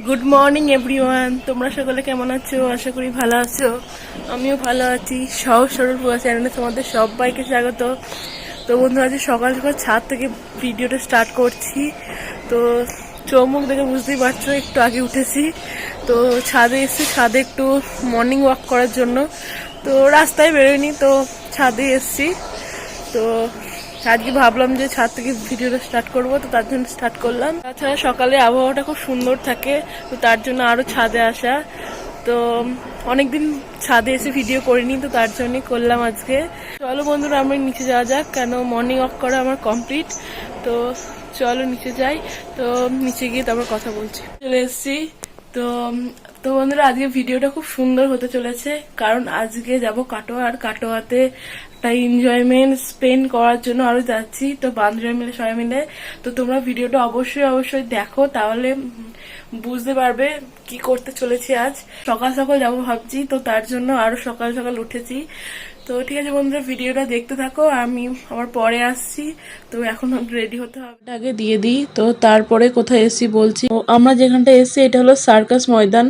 Good morning everyone, তোমরা সকলে কেমন আছো? আশা করি ভালো আছো। আমিও ভালো আছি। সহজ সরল পুয়া চ্যানেলে তোমাদের সবাইকে স্বাগত। তো বন্ধুরা, আজ সকাল সকাল ছাদ থেকে ভিডিওটা স্টার্ট করছি। তো চৌমুখ দেখে বুঝতেই পারছো, একটু আগে উঠেছি। তো ছাদে এসেছি, ছাদে একটু মর্নিং ওয়াক করার জন্য। তো রাস্তায় বেরোয়নি, তো ছাদে এসেছি। তো আজকে ভাবলাম যে ছাদ থেকে ভিডিওটা স্টার্ট করবো, তো তার জন্য স্টার্ট করলাম। তাছাড়া সকালে আবহাওয়াটা খুব সুন্দর থাকে, তো তার জন্য আরো ছাদে আসা। তো অনেকদিন ছাদে এসে ভিডিও করিনি, তো তার জন্যই করলাম আজকে। চলো বন্ধুরা, আমরা নিচে যাওয়া যাক, কেন মর্নিং ওয়াক করা আমার কমপ্লিট। তো চলো নিচে যাই। তো নিচে গিয়ে তারপর কথা বলছি। চলে এসেছি। তো তো বন্ধুরা, আজকে ভিডিওটা খুব সুন্দর হতে চলেছে, কারণ আজকে যাব কাটোয়া। আর কাটোয়াতে একটা এনজয়মেন্ট স্পেন্ড করার জন্য আরো যাচ্ছি, তো বান্ধবীরা মিলে সবাই মিলে। তো তোমরা ভিডিওটা অবশ্যই অবশ্যই দেখো, তাহলে বুঝতে পারবে কি করতে চলেছি। আজ সকাল সকাল যাবো ভাবছি, তো তার জন্য আরো সকাল সকাল উঠেছি। তো ঠিক আছে বন্ধুরা, ভিডিওটা দেখতে থাকো, আমি আবার পরে আসছি। তো এখন রেডি হতে হবে, আগে দিয়ে দিই। তো তারপরে কোথায় এসছি বলছি। আমরা যেখানটা এসছি এটা হলো সার্কাস ময়দান।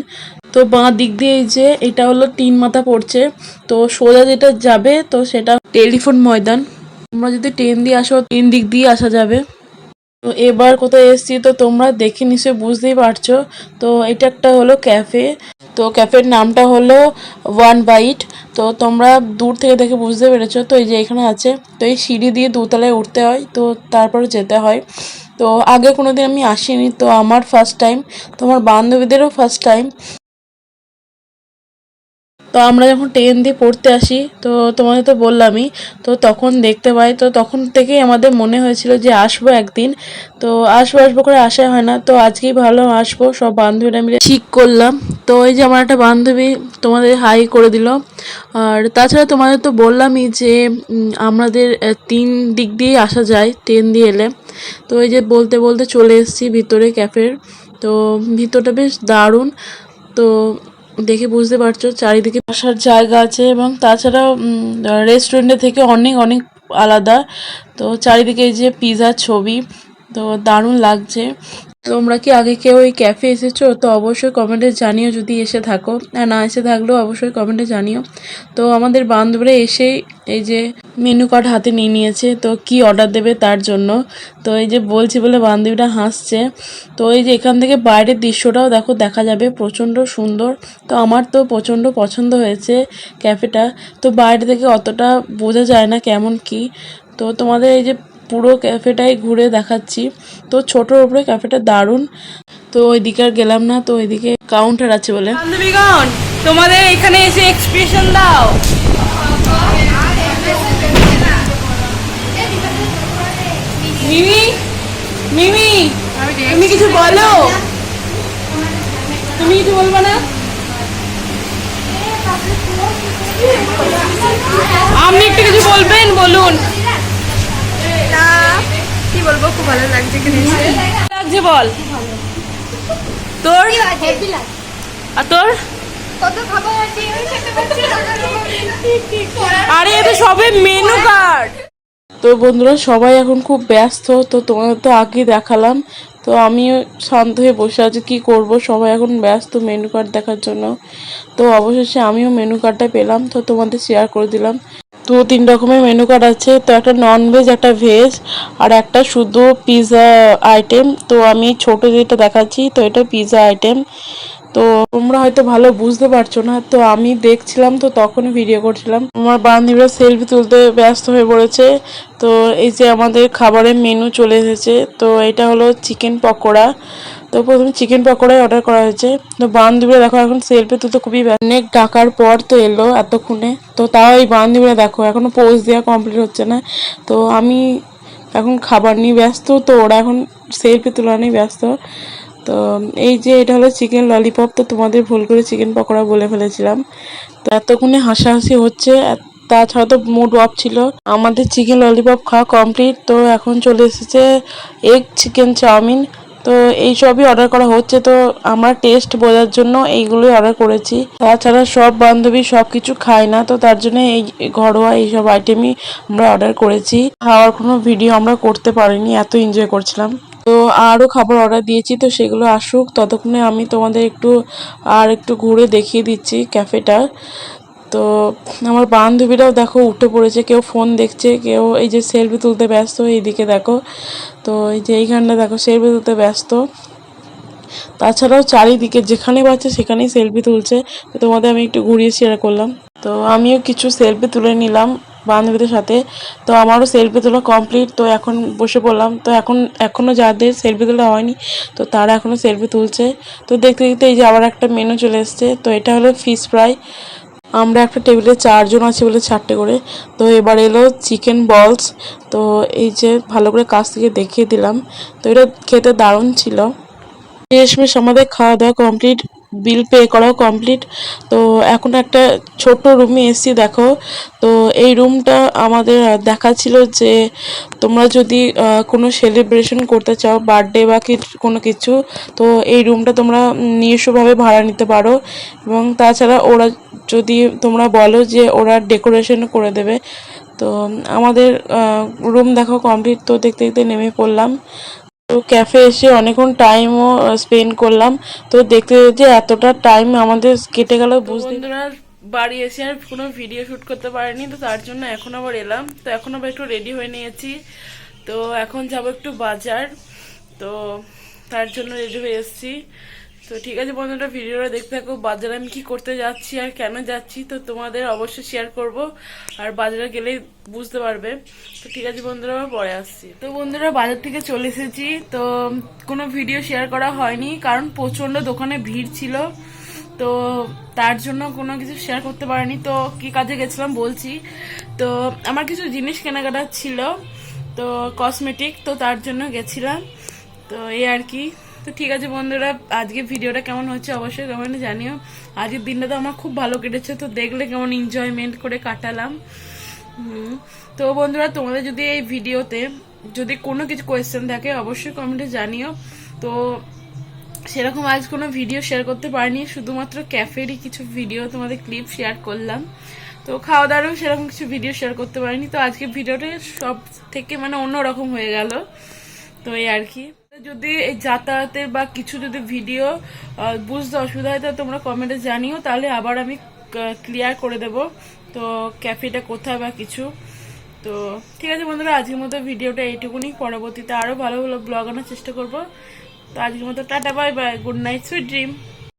তো বাঁ দিক দিয়ে এই যে এটা হলো 3 মাথা পড়ছে। তো সোজা যেটা যাবে তো সেটা টেলিফোন ময়দান। তোমরা যদি ট্রেন দিয়ে আসো 3 দিক দিয়ে আসা যাবে। তো এবার কোথায় এসছি তো তোমরা দেখে নিশ্চয়ই বুঝতেই পারছো। তো এটা একটা হলো ক্যাফে। তো ক্যাফের নামটা হলো ওয়ান বাইট। তো তোমরা দূর থেকে দেখে বুঝতে পেরেছো। তো এই যে এখানে আছে। তো এই সিঁড়ি দিয়ে 2 তলায় উঠতে হয়, তো তারপরে যেতে হয়। তো আগে কোনোদিন আমি আসিনি, তো আমার ফার্স্ট টাইম, তোমার বান্ধবীদেরও ফার্স্ট টাইম। তো আমরা যখন ট্রেন দিয়ে পড়তে আসি, তো তোমাদের তো বললামই, তো তখন দেখতে পাই। তো তখন থেকেই আমাদের মনে হয়েছিল যে আসবো একদিন। তো আসবো আসবো করে আসা হয় না, তো আজকেই ভাবলাম আসবো, সব বান্ধবীরা মিলে ঠিক করলাম। তো এই যে আমার একটা বান্ধবী তোমাদের হাই করে দিল। আর তাছাড়া তোমাদের তো বললামই যে আমাদের 3 দিক দিয়েই আসা যায় ট্রেন দিয়ে এলে। তো এই যে বলতে বলতে চলে এসেছি ভিতরে ক্যাফের। তো ভিতরটা বেশ দারুণ। তো দেখে বুঝতে পারছো চারিদিকে বসার জায়গা আছে, এবং তাছাড়াও রেস্টুরেন্টের থেকে অনেক অনেক আলাদা। তো চারিদিকে এই যে পিজার ছবি, তো দারুণ লাগছে। তোমরা কি আগে কেউ এই ক্যাফে এসেছো? তো অবশ্যই কমেন্টে জানিও যদি এসে থাকো, আর না এসে থাকলেও অবশ্যই কমেন্টে জানিও। তো আমাদের বান্ধবীরা এসে এই যে মেনু কার্ড হাতে নিয়ে নিয়েছে, তো কি অর্ডার দেবে তার জন্য। তো এই যে বলছি বলে বান্ধবীরা হাসছে। তো এই যে এখান থেকে বাইরের দৃশ্যটাও দেখো, দেখা যাবে, প্রচণ্ড সুন্দর। তো আমার তো প্রচণ্ড পছন্দ হয়েছে ক্যাফেটা। তো বাইরে থেকে অতটা বোঝা যায় না কেমন কি। তো তোমাদের এই যে পুরো ক্যাফেটাই ঘুরে দেখাচ্ছি। তো ছোটোর উপরে ক্যাফেটা দারুণ। তো ওইদিকে আর গেলাম না, তো ওইদিকে কাউন্টার আছে বলে। বান্ধবীগণ, তোমাদের এখানে এসে এক্সপ্রেশন দাও। মিমি, মিমি, তুমি কিছু বলো। তুমি কিছু বলবো না? আপনি একটু কিছু বলবেন, বলুন। কি বলবো, খুব ভালো লাগছে এখানে এসে। লাগছে বল। তোর আর তোর কত খাবার আছে ওই খেতে পাচ্ছি না। আরে এটা সবে মেনু কার্ড। তো বন্ধুরা, সবাই এখন খুব ব্যস্ত। তো তোমাদের তো আগে দেখালাম। তো আমিও শান্ত হয়ে বসে আছি, কি করব, সবাই এখন ব্যস্ত মেনু কার্ড দেখার জন্য। তো অবশেষে আমিও মেনু কার্ডটা পেলাম, তো তোমাদের শেয়ার করে দিলাম। 2-3 রকমের মেনু কার্ড আছে। তো একটা ননভেজ, একটা ভেজ, আর একটা শুধু পিৎজা আইটেম। তো আমি ছোট যেটা দেখাচ্ছি, তো এটা পিৎজা আইটেম। তো তোমরা হয়তো ভালো বুঝতে পারছো না, তো আমি দেখছিলাম, তো তখনই ভিডিও করছিলাম। আমার বান্ধবীরা সেলফি তুলতে ব্যস্ত হয়ে পড়েছে। তো এই যে আমাদের খাবারের মেনু চলে এসেছে। তো এটা হলো চিকেন পকোড়া। তো প্রথমে চিকেন পকোড়াই অর্ডার করা হয়েছে। তো বান্ধবীরা দেখো এখন সেলফি তুলতে খুবই অনেক ডাকার পর তো এলো এতক্ষণে। তো তাও এই বান্ধবীরা দেখো এখনো পোজ দেওয়া কমপ্লিট হচ্ছে না। তো আমি এখন খাবার নিয়ে ব্যস্ত, তো ওরা এখন সেলফি তোলা নিয়ে ব্যস্ত। তো এই যে এটা হলো চিকেন ললিপপ। তো তোমাদের ভুল করে চিকেন পকোড়া বলে ফেলেছিলাম। তো এতক্ষণে হাসাহাসি হচ্ছে, তাছাড়া তো মুড অফ ছিল। আমাদের চিকেন ললিপপ খাওয়া কমপ্লিট। তো এখন চলে এসেছে এগ চিকেন চাউমিন। তো এই সবই অর্ডার করা হচ্ছে। তো আমরা টেস্ট বোঝার জন্য এইগুলোই অর্ডার করেছি। তাছাড়া সব বান্ধবী সব কিছু খায় না, তো তার জন্য এই ঘরোয়া এইসব আইটেমই আমরা অর্ডার করেছি। খাওয়ার কোনো ভিডিও আমরা করতে পারিনি, এত এনজয় করছিলাম। তো আরও খাবার অর্ডার দিয়েছি, তো সেগুলো আসুক, ততক্ষণে আমি তোমাদের একটু ঘুরে দেখিয়ে দিচ্ছি ক্যাফেটা। তো আমার বান্ধবীরাও দেখো উঠে পড়েছে, কেউ ফোন দেখছে, কেউ এই যে সেলফি তুলতে ব্যস্ত। এইদিকে দেখো, তো এই যে এইখানটা দেখো সেলফি তুলতে ব্যস্ত। তাছাড়াও চারিদিকে যেখানে পাচ্ছে সেখানেই সেলফি তুলছে। তো তোমাদের আমি একটু ঘুরিয়ে শেয়ার করলাম। তো আমিও কিছু সেলফি তুলে নিলাম বান্ধবীদের সাথে। তো আমারও সেলফি তোলা কমপ্লিট। তো এখন বসে পড়লাম। তো এখনও যাদের সেলফি তোলা হয়নি, তো তারা এখনও সেলফি তুলছে। তো দেখতে দেখতে এই যে আবার একটা মেনু চলে এসছে। তো এটা হলো ফিশ ফ্রাই। আমরা একটা টেবিলে 4 জন আছি বলে 4টে করে। তো এবার এলো চিকেন বলস। তো এই যে ভালো করে কাছ থেকে দেখিয়ে দিলাম। তো এটা খেতে দারুণ ছিল। শেষমেশ আমাদের খাওয়া দাওয়া কমপ্লিট, বিল পে করাও কমপ্লিট। তো এখন একটা ছোট রুমে এসেছি দেখো। তো এই রুমটা আমাদের দেখাচ্ছিল যে তোমরা যদি কোনো সেলিব্রেশন করতে চাও, বার্থডে বা কোনো কিছু, তো এই রুমটা তোমরা নিজস্বভাবে ভাড়া নিতে পারো। এবং তাছাড়া ওরা যদি তোমরা বলো যে ওরা ডেকোরেশন করে দেবে। তো আমাদের রুম দেখো কমপ্লিট। তো দেখতে দেখতে নেমে পড়লাম। তো ক্যাফে এসে অনেকক্ষণ টাইমও স্পেন্ড করলাম। তো দেখতে দেখতে এতটা টাইম আমাদের কেটে গেল বন্ধুরা। বাড়ি এসে আর কোনো ভিডিও শ্যুট করতে পারিনি, তো তার জন্য এখন আবার এলাম। তো এখন আবার একটু রেডি হয়ে নিয়েছি। তো এখন যাব একটু বাজার, তো তার জন্য রেডি হয়ে এসেছি। তো ঠিক আছে বন্ধুরা, ভিডিওটা দেখতে থাকো। বাজারে আমি কি করতে যাচ্ছি আর কেন যাচ্ছি তো তোমাদের অবশ্যই শেয়ার করব, আর বাজারে গেলে বুঝতে পারবে। তো ঠিক আছে বন্ধুরা, আবার পরে আসছি। তো বন্ধুরা, বাজার থেকে চলে এসেছি। তো কোনো ভিডিও শেয়ার করা হয়নি, কারণ প্রচন্ড দোকানে ভিড় ছিল। তো তার জন্য কোনো কিছু শেয়ার করতে পারিনি। তো কি কাজে গেছিলাম বলছি। তো আমার কিছু জিনিস কেনাকাটা ছিল, তো কসমেটিক, তো তার জন্য গেছিলাম। তো এই আর কি। তো ঠিক আছে বন্ধুরা, আজকে ভিডিওটা কেমন হচ্ছে অবশ্যই কমেন্টে জানিও। আজকের দিনটা তো আমার খুব ভালো কেটেছে, তো দেখলে কেমন এনজয়মেন্ট করে কাটালাম। তো বন্ধুরা, তোমাদের যদি এই ভিডিওতে যদি কোনো কিছু কোয়েশ্চেন থাকে অবশ্যই কমেন্টে জানিও। তো সেরকম আজ কোনো ভিডিও শেয়ার করতে পারিনি, শুধুমাত্র ক্যাফেরই কিছু ভিডিও তোমাদের ক্লিপ শেয়ার করলাম। তো খাওয়া দাওয়ারও সেরকম কিছু ভিডিও শেয়ার করতে পারিনি। তো আজকে ভিডিওটা সব থেকে মানে অন্যরকম হয়ে গেল। তো এই আর কি। যদি এই যাতায়াতের বা কিছু যদি ভিডিও বুঝতে অসুবিধা হয়, তো তোমরা কমেন্টে জানিও, তাহলে আবার আমি ক্লিয়ার করে দেব। তো ক্যাফেটা কোথায় বা কিছু। তো ঠিক আছে বন্ধুরা, আজকের মতো ভিডিওটা এইটুকুনি। পরবর্তীতে আরো ভালো ভালো ব্লগ আনার চেষ্টা করব। তো আজকের মতো tata, bye bye, good night, sweet dream.